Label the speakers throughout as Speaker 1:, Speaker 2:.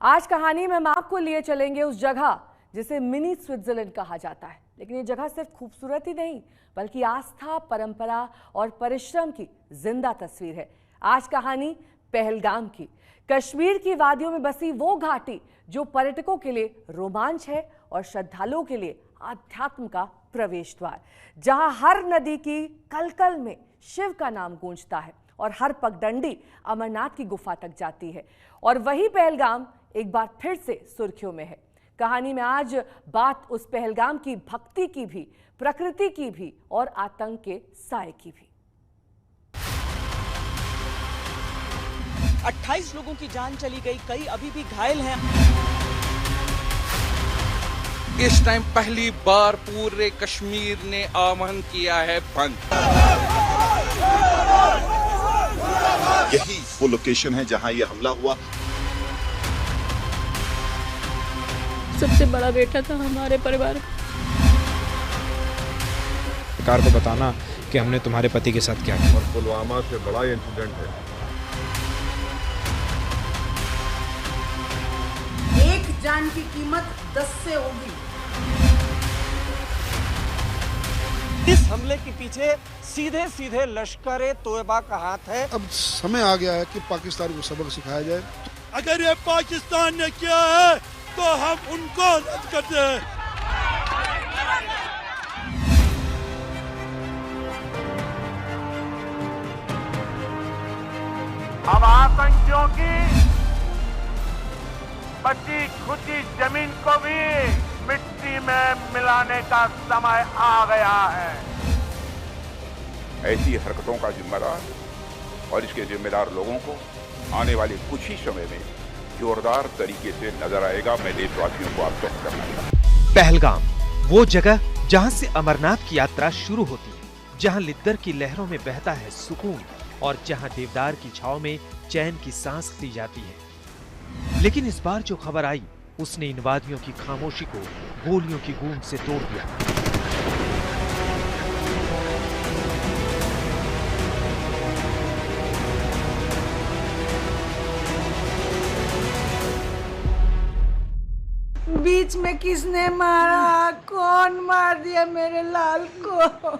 Speaker 1: आज कहानी में हम आपको लिए चलेंगे उस जगह जिसे मिनी स्विट्जरलैंड कहा जाता है। लेकिन ये जगह सिर्फ खूबसूरत ही नहीं बल्कि आस्था, परंपरा और परिश्रम की जिंदा तस्वीर है। आज कहानी पहलगाम की, कश्मीर की वादियों में बसी वो घाटी जो पर्यटकों के लिए रोमांच है और श्रद्धालुओं के लिए आध्यात्म का प्रवेश द्वार, जहां हर नदी की कलकल में शिव का नाम गूंजता है और हर पगडंडी अमरनाथ की गुफा तक जाती है। और वही पहलगाम एक बार फिर से सुर्खियों में है। कहानी में आज बात उस पहलगाम की भक्ति की भी, प्रकृति की भी और आतंक के साए की भी।
Speaker 2: 28 लोगों की जान चली गई, कई अभी भी घायल हैं।
Speaker 3: इस टाइम पहली बार पूरे कश्मीर ने आह्वान किया है बंद।
Speaker 4: यही वो लोकेशन है जहां ये हमला हुआ।
Speaker 5: सबसे बड़ा बेटा था हमारे परिवार का।
Speaker 6: सरकार को बताना कि हमने तुम्हारे पति के साथ क्या किया।
Speaker 7: और पुलवामा से बड़ा इंसिडेंट है।
Speaker 8: एक जान की कीमत 10 से होगी।
Speaker 2: इस हमले के पीछे सीधे सीधे लश्कर तोयबा का हाथ है।
Speaker 9: अब समय आ गया है कि पाकिस्तान को सबक सिखाया जाए।
Speaker 10: अगर ये पाकिस्तान ने किया है तो हम उनको रद्द करते हैं।
Speaker 11: अब आतंकियों की बची खुची जमीन को भी मिट्टी में मिलाने का समय आ गया है।
Speaker 7: ऐसी हरकतों का जिम्मेदार और इसके जिम्मेदार लोगों को आने वाले कुछ ही समय में जोरदार तरीके से नजर आएगा। मैं देशवासियों को आश्वस्त करना चाहता।
Speaker 12: पहलगाम वो जगह जहां से अमरनाथ की यात्रा शुरू होती है, जहां लिद्दर की लहरों में बहता है सुकून और जहां देवदार की छाव में चैन की सांस ली जाती है। लेकिन इस बार जो खबर आई उसने इन वादियों की खामोशी को गोलियों की गूंज से तोड़ दिया।
Speaker 8: बीच में किसने मारा? कौन मार दिया मेरे लाल को?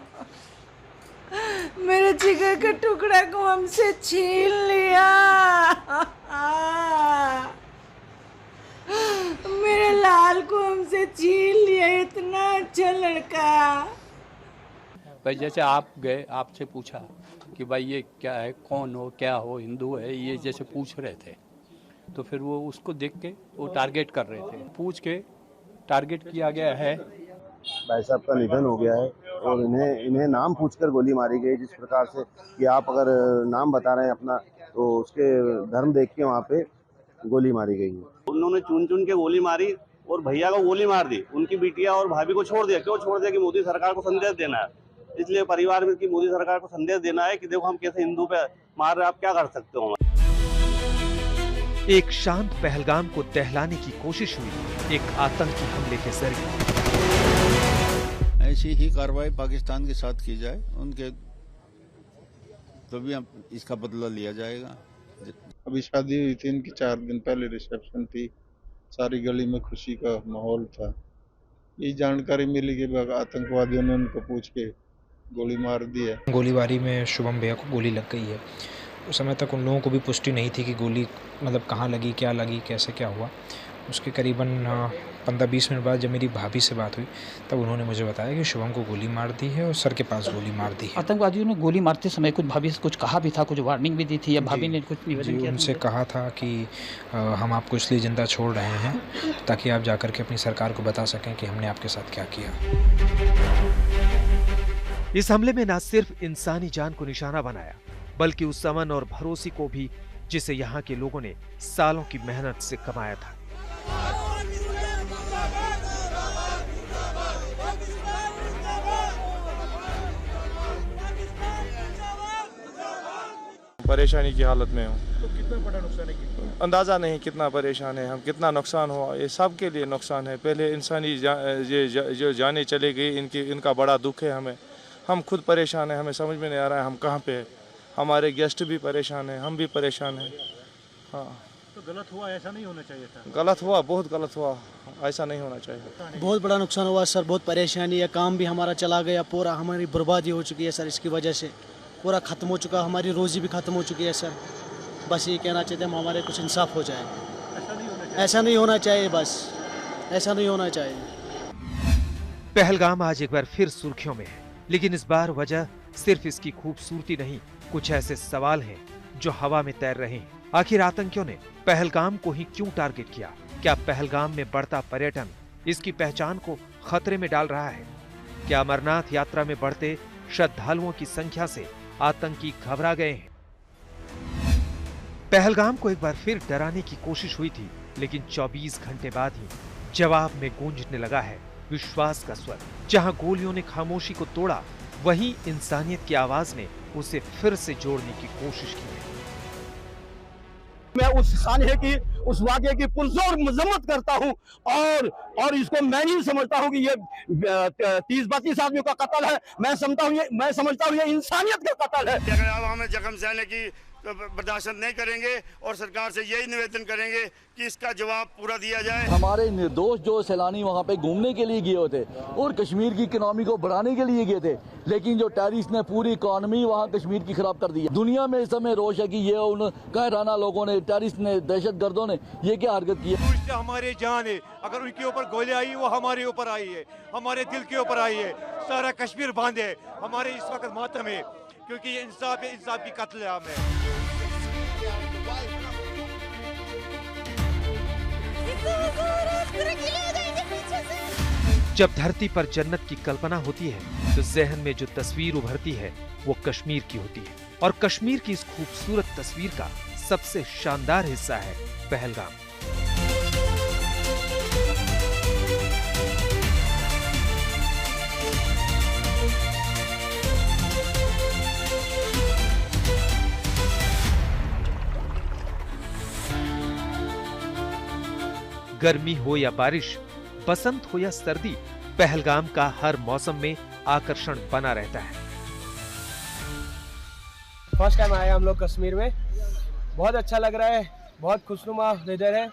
Speaker 8: मेरे जिगर के टुकड़े को हमसे छीन लिया। मेरे लाल को हमसे छीन लिया। इतना अच्छा लड़का।
Speaker 13: भाई जैसे आप गए, आपसे पूछा कि भाई ये क्या है, कौन हो, क्या हो, हिंदू है, ये जैसे पूछ रहे थे तो फिर वो उसको देख के वो टारगेट कर रहे थे। पूछ के टारगेट किया गया है।
Speaker 14: भाई साहब का निधन हो गया है और इन्हें नाम पूछकर गोली मारी गई। जिस प्रकार से कि आप अगर नाम बता रहे हैं अपना तो उसके धर्म देख के वहाँ पे गोली मारी गई है।
Speaker 15: उन्होंने चुन चुन के गोली मारी और भैया को गोली मार दी। उनकी बिटिया और भाभी को छोड़ दिया। क्यों छोड़ दिया? कि मोदी सरकार को संदेश देना है। इसलिए परिवार में की मोदी सरकार को संदेश देना है कि देखो हम कैसे हिंदू पे मार रहे, आप क्या कर सकते हो।
Speaker 12: एक शांत पहलगाम को दहलाने की कोशिश हुई एक आतंकी हमले के जरिए।
Speaker 16: ऐसी ही कार्रवाई पाकिस्तान के साथ की जाए, उनके तभी हम इसका बदला लिया जाएगा।
Speaker 17: अभी शादी हुई थी इनकी, 4 दिन पहले रिसेप्शन थी। सारी गली में खुशी का माहौल था। ये जानकारी मिली कि आतंकवादियों ने उनको पूछ के गोली मार दी है।
Speaker 6: गोलीबारी में शुभम भैया को गोली लग गई है। उस समय तक उन लोगों को भी पुष्टि नहीं थी कि गोली मतलब कहाँ लगी, क्या लगी, कैसे क्या हुआ। उसके करीबन 15-20 मिनट बाद जब मेरी भाभी से बात हुई तब उन्होंने मुझे बताया कि शुभम को गोली मार दी है और सर के पास गोली मार दी है।
Speaker 2: आतंकवादियों ने गोली मारते समय कुछ भाभी से कुछ कहा भी था, कुछ वार्निंग भी दी थी या भाभी ने कुछ निवेदन किया?
Speaker 6: उनसे कहा था कि हम आपको इसलिए जिंदा छोड़ रहे हैं ताकि आप जाकर के अपनी सरकार को बता सकें कि हमने आपके साथ क्या किया।
Speaker 12: इस हमले में न सिर्फ इंसानी जान को निशाना बनाया बल्कि उस अमन और भरोसे को भी जिसे यहाँ के लोगों ने सालों की मेहनत से कमाया था।
Speaker 18: परेशानी की हालत में हूँ। तो कितना बड़ा नुकसान है? अंदाजा नहीं कितना परेशान है हम, कितना नुकसान हुआ। ये सब के लिए नुकसान है। पहले इंसानी जो जाने चले गई, इनका बड़ा दुख है हमें। हम खुद परेशान हैं, हमें समझ में नहीं आ रहा है हम कहाँ पे हैं। हमारे गेस्ट भी परेशान हैं, हम भी परेशान हैं। हाँ,
Speaker 19: तो गलत हुआ, ऐसा नहीं होना चाहिए था।
Speaker 18: गलत हुआ, बहुत गलत हुआ, ऐसा नहीं होना चाहिए।
Speaker 20: बहुत बड़ा नुकसान हुआ सर, बहुत परेशानी है, काम भी हमारा चला गया, पूरा हमारी बर्बादी हो चुकी है सर, इसकी वजह से पूरा ख़त्म हो चुका, हमारी रोज़ी भी ख़त्म हो चुकी है सर। बस ये कहना चाहते हैं हमारे कुछ इंसाफ हो जाए, ऐसा नहीं होना चाहिए, बस ऐसा नहीं होना चाहिए।
Speaker 12: पहलगाम आज एक बार फिर सुर्खियों में है, लेकिन इस बार वजह सिर्फ इसकी खूबसूरती नहीं, कुछ ऐसे सवाल हैं जो हवा में तैर रहे हैं। आखिर आतंकियों ने पहलगाम को ही क्यों टारगेट किया? क्या पहलगाम में बढ़ता पर्यटन इसकी पहचान को खतरे में डाल रहा है? क्या अमरनाथ यात्रा में बढ़ते श्रद्धालुओं की संख्या से आतंकी घबरा गए हैं? पहलगाम को एक बार फिर डराने की कोशिश हुई थी, लेकिन 24 घंटे बाद ही जवाब में गूंजने लगा है विश्वास का स्वर। जहां गोलियों ने खामोशी को तोड़ा, वहीं इंसानियत की आवाज ने उसे फिर से जोड़ने की कोशिश की है।
Speaker 21: मैं उस खाने की, उस वाक़े की पुरजोर मजम्मत करता हूं और इसको मैं नहीं समझता हूं कि ये 30-32 आदमियों का कत्ल है। मैं समझता हूं ये इंसानियत का कत्ल है।
Speaker 10: अगर अब हमें जख्म सहने की बर्दाश्त नहीं करेंगे और सरकार से यही निवेदन करेंगे कि इसका जवाब पूरा दिया जाए।
Speaker 22: हमारे निर्दोष जो सैलानी वहाँ पे घूमने के लिए गए थे और कश्मीर की इकोनॉमी को बढ़ाने के लिए गए थे, लेकिन जो टेररिस्ट ने पूरी इकोनॉमी वहाँ कश्मीर की खराब कर दी है। दुनिया में इस समय रोष है कि ये उन कहराना लोगों ने, टेररिस्ट ने, दहशतगर्दों ने ये क्या हरकत की है।
Speaker 10: हमारे जान है, अगर उनके ऊपर गोली आई वो हमारे ऊपर आई है, हमारे दिल के ऊपर आई है। सारा कश्मीर बांध है, हमारे इस वक्त मातम है, क्योंकि ये इंसाफ है, इंसाफ की कत्लेआम है।
Speaker 12: जब धरती पर जन्नत की कल्पना होती है तो जहन में जो तस्वीर उभरती है वो कश्मीर की होती है, और कश्मीर की इस खूबसूरत तस्वीर का सबसे शानदार हिस्सा है पहलगाम। गर्मी हो या बारिश, बसंत हो या सर्दी, पहलगाम का हर मौसम में आकर्षण बना रहता है।
Speaker 20: फर्स्ट टाइम आए हम लोग कश्मीर में, बहुत अच्छा लग रहा है, बहुत खुशनुमा वेदर है,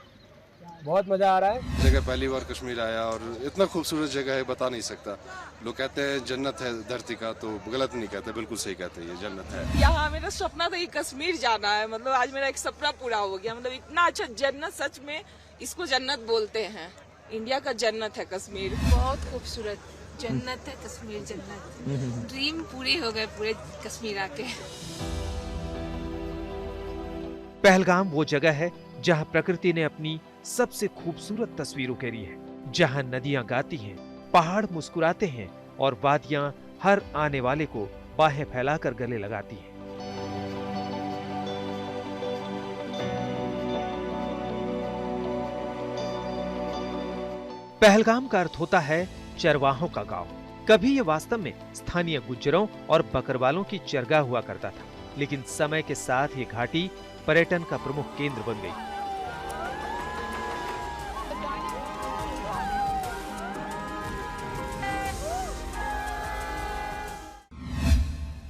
Speaker 20: बहुत मजा आ रहा है।
Speaker 23: जगह पहली बार कश्मीर आया और इतना खूबसूरत जगह है, बता नहीं सकता। लोग कहते हैं जन्नत है धरती का, तो गलत नहीं कहते, बिल्कुल सही कहते हैं, ये जन्नत है।
Speaker 5: यहाँ मेरा सपना था कि कश्मीर जाना है, मतलब आज मेरा एक सपना पूरा हो गया। मतलब इतना अच्छा जन्नत, सच में इसको जन्नत बोलते हैं, इंडिया का जन्नत है कश्मीर।
Speaker 24: बहुत खूबसूरत जन्नत है कश्मीर, जन्नत। ड्रीम पूरी हो गए पूरे कश्मीर आके।
Speaker 12: पहलगाम वो जगह है जहां प्रकृति ने अपनी सबसे खूबसूरत तस्वीर उकेरी है, जहां नदियां गाती हैं, पहाड़ मुस्कुराते हैं और वादियां हर आने वाले को बाहें फैलाकर गले लगाती हैं। पहलगाम का अर्थ होता है चरवाहों का गांव। कभी ये वास्तव में स्थानीय गुज्जरों और बकरवालों की चरगाह हुआ करता था, लेकिन समय के साथ ये घाटी पर्यटन का प्रमुख केंद्र बन गई।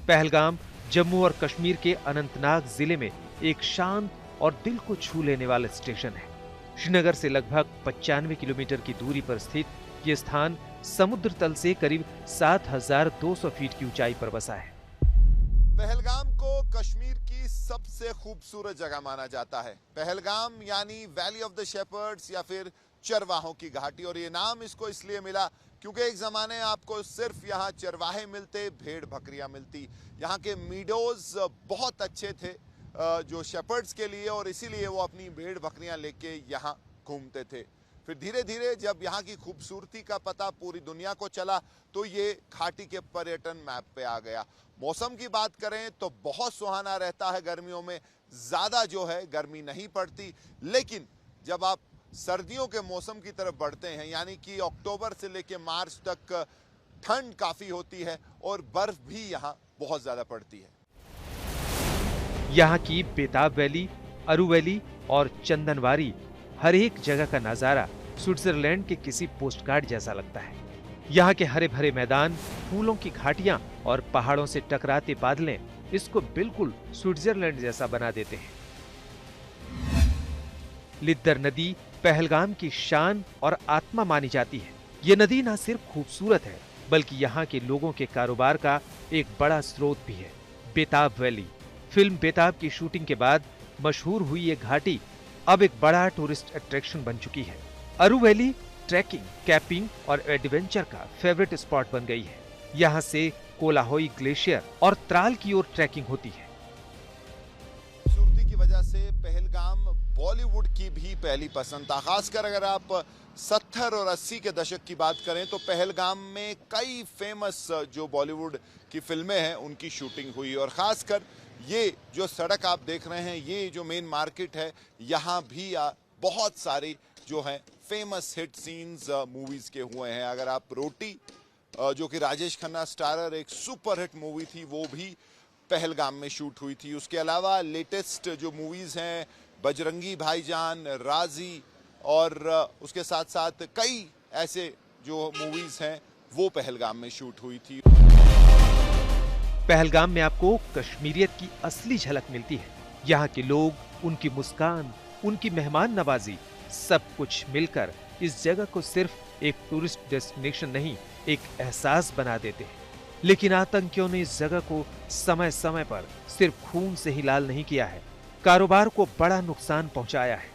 Speaker 12: पहलगाम जम्मू और कश्मीर के अनंतनाग जिले में एक शांत और दिल को छू लेने वाला स्टेशन है। श्रीनगर से लगभग 95 किलोमीटर की दूरी पर स्थित ये स्थान समुद्र तल से करीब 7,200 फीट की ऊंचाई पर बसा है।
Speaker 4: पहलगाम को कश्मीर की सबसे खूबसूरत जगह माना जाता है। पहलगाम यानी वैली ऑफ द शेपर्ड्स या फिर चरवाहों की घाटी, और ये नाम इसको इसलिए मिला क्योंकि एक ज़माने आपको सिर्फ यहाँ चरवाहे मिलते, भेड़ बकरियाँ मिलती। यहाँ के मीडोज बहुत अच्छे थे जो शेपर्ड्स के लिए, और इसीलिए वो अपनी भेड़ बकरियाँ लेके यहाँ घूमते थे। फिर धीरे धीरे जब यहाँ की खूबसूरती का पता पूरी दुनिया को चला तो ये घाटी के पर्यटन मैप पे आ गया। मौसम की बात करें तो बहुत सुहाना रहता है, गर्मियों में ज़्यादा जो है गर्मी नहीं पड़ती, लेकिन जब आप सर्दियों के मौसम की तरफ बढ़ते हैं, यानी कि अक्टूबर से लेकर मार्च तक ठंड काफ़ी होती है और बर्फ भी यहाँ बहुत ज़्यादा पड़ती है।
Speaker 12: यहाँ की बेताब वैली, अरू वैली और चंदनवारी, हर एक जगह का नजारा स्विट्जरलैंड के किसी पोस्टकार्ड जैसा लगता है। यहाँ के हरे भरे मैदान, फूलों की घाटियां और पहाड़ों से टकराते बादलें इसको बिल्कुल स्विट्जरलैंड जैसा बना देते हैं। लिद्दर नदी पहलगाम की शान और आत्मा मानी जाती है। ये नदी न सिर्फ खूबसूरत है बल्कि यहाँ के लोगों के कारोबार का एक बड़ा स्रोत भी है। बेताब वैली। फिल्म बेताब की शूटिंग के बाद मशहूर हुई ये घाटी अब एक बड़ा टूरिस्ट अट्रैक्शन बन चुकी है। अरू वैली ट्रैकिंग, कैंपिंग और एडवेंचर का फेवरेट स्पॉट बन गई है। यहाँ से कोलाहोई ग्लेशियर और त्राल की ओर ट्रैकिंग होती है।
Speaker 4: खूबसूरती की वजह से पहलगाम बॉलीवुड की भी पहली पसंद था। खासकर अगर आप 70 और 80 के दशक की बात करें तो पहलगाम में कई फेमस जो बॉलीवुड की फिल्में हैं उनकी शूटिंग हुई। और खासकर ये जो सड़क आप देख रहे हैं, ये जो मेन मार्केट है, यहाँ भी बहुत सारे जो हैं फेमस हिट सीन्स मूवीज के हुए हैं। अगर आप रोटी जो कि राजेश खन्ना स्टारर एक सुपर हिट मूवी थी, वो भी पहलगाम में शूट हुई थी। उसके अलावा लेटेस्ट जो मूवीज हैं बजरंगी भाईजान, राजी और उसके साथ साथ कई ऐसे जो मूवीज हैं वो पहलगाम में शूट हुई थी।
Speaker 12: पहलगाम में आपको कश्मीरियत की असली झलक मिलती है। यहाँ के लोग, उनकी मुस्कान, उनकी मेहमान नवाजी, सब कुछ मिलकर इस जगह को सिर्फ एक टूरिस्ट डेस्टिनेशन नहीं, एक एहसास बना देते हैं। लेकिन आतंकियों ने इस जगह को समय समय पर सिर्फ खून से ही लाल नहीं किया है, कारोबार को बड़ा नुकसान पहुंचाया है।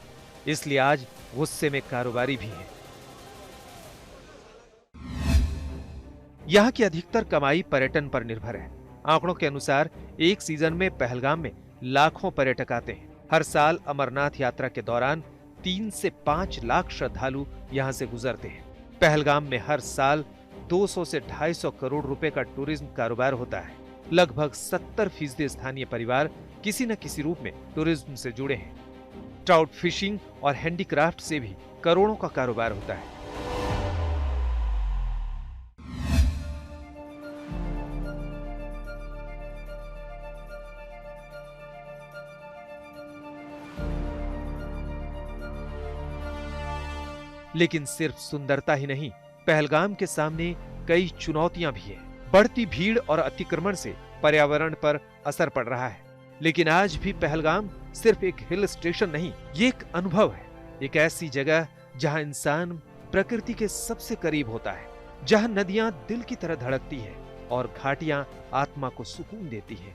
Speaker 12: इसलिए आज गुस्से में कारोबारी भी हैं। यहाँ की अधिकतर कमाई पर्यटन पर निर्भर है। आंकड़ों के अनुसार एक सीजन में पहलगाम में लाखों पर्यटक आते हैं। हर साल अमरनाथ यात्रा के दौरान 3 से 5 लाख श्रद्धालु यहाँ से गुजरते हैं। पहलगाम में हर साल 200 से 250 करोड़ रुपए का टूरिज्म कारोबार होता है। लगभग 70% स्थानीय परिवार किसी न किसी रूप में टूरिज्म से जुड़े हैं। ट्राउट फिशिंग और हैंडीक्राफ्ट से भी करोड़ों का कारोबार होता है। लेकिन सिर्फ सुंदरता ही नहीं, पहलगाम के सामने कई चुनौतियां भी हैं। बढ़ती भीड़ और अतिक्रमण से पर्यावरण पर असर पड़ रहा है। लेकिन आज भी पहलगाम सिर्फ एक हिल स्टेशन नहीं, ये एक अनुभव है। एक ऐसी जगह जहां इंसान प्रकृति के सबसे करीब होता है, जहां नदियां दिल की तरह धड़कती है और घाटियां आत्मा को सुकून देती है।